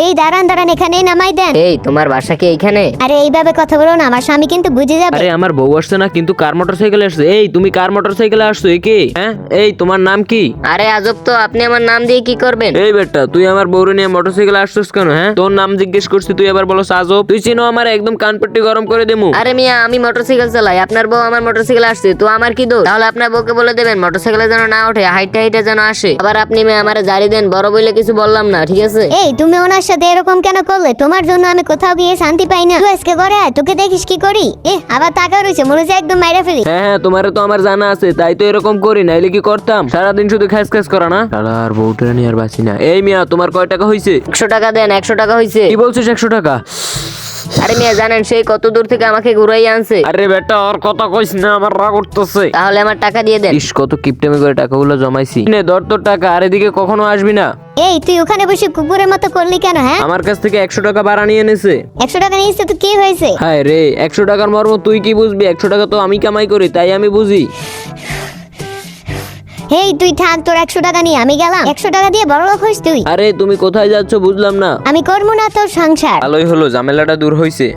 এই দাঁড়ান দাঁড়ান, এখানেই নামাই দেন। এই তোমার বাসা কি এইখানে? আরে এইভাবে কথা বলো না, আমার স্বামী কিন্তু বুঝে যাবে। আরে আমার বউ আসছে না, কিন্তু কার মোটরসাইকেলে আসছে? এই তুমি কার মোটরসাইকেলে আসছো? এ কে? হ্যাঁ, এই তোমার নাম কি? আরে আজব তো, আপনি আমার নাম দিয়ে কি করবেন? এই বেটা, তুই আমার বউরে নিয়ে মোটরসাইকেলে আসছিস কেন? হ্যাঁ, তোর নাম জিজ্ঞেস করছি, তুই আবার বলো আজব। তুই চিনো আমার, একদম কানপট্টি গরম করে দেবো। আরে মিয়া, আমি মোটরসাইকেল চালাই, আপনার বউ আমার মোটরসাইকেল আসছে, তো আমার কি দোষ? তাহলে আপনার বউকে বলে দেবেন মোটরসাইকেলে যেন না ওঠে, হাইটে হাইটে যেন আসে। আবার আপনি মেয়ে আমারে জারি দেন, বড় বইলে কিছু বললাম না, ঠিক আছে? এই তুমি ওনার সাথে এরকম কেন করলে? তোমার জন্য আমি কোথাও গিয়ে শান্তি পাই না। তুই আজকে ঘরে আয়, তোকে দেখিস কি করি। আবার টাকা রয়েছে, মনে হচ্ছে একদম মাইরা ফেলি। হ্যাঁ হ্যাঁ, তোমারে তো আমার জানা আছে, তাই তো এরকম করি, নাইলে কি করতাম? সারাদিন শুধু খ্যাস খ্যাস করা না। আর বউটা নিয়ে আর বাঁচি না। এই মিয়া, তোমার কয় টাকা হয়েছে? 100 টাকা দেন, 100 টাকা হয়েছে। কি বলছিস 100 টাকা? আরে মিয়া, জানেন সেই কত দূর থেকে আমাকে ঘুরাই আনছে। আরে বেটা, আর কথা কইস না, আমার রাগ উঠতেছে। তাহলে আমার টাকা দিয়ে দেন। ইস, কত কিপটেমি করে টাকাগুলো জমাইছি। নে ধর তোর টাকা, আর এদিকে কখনো আসবি না। এই তুই ওখানে বসে কুকুরের মতো করলি কেন? হ্যাঁ, আমার কাছ থেকে 100 টাকা ভাড়া নিয়ে এনেছে। 100 টাকা নিয়েছে তো কি হয়েছে? হায় রে, 100 টাকার মর্ম তুই কি বুঝবি? 100 টাকা তো আমি কামাই করি, তাই আমি বুঝি। এই তুই থাক, তোর 100 টাকা নিয়ে আমি গেলাম। 100 টাকা দিয়ে বড় লোক হইস তুই। আরে তুমি কোথায় যাচ্ছ বুঝলাম না। আমি করবো না তোর সংসার। ভালোই হলো, ঝামেলাটা দূর হইছে।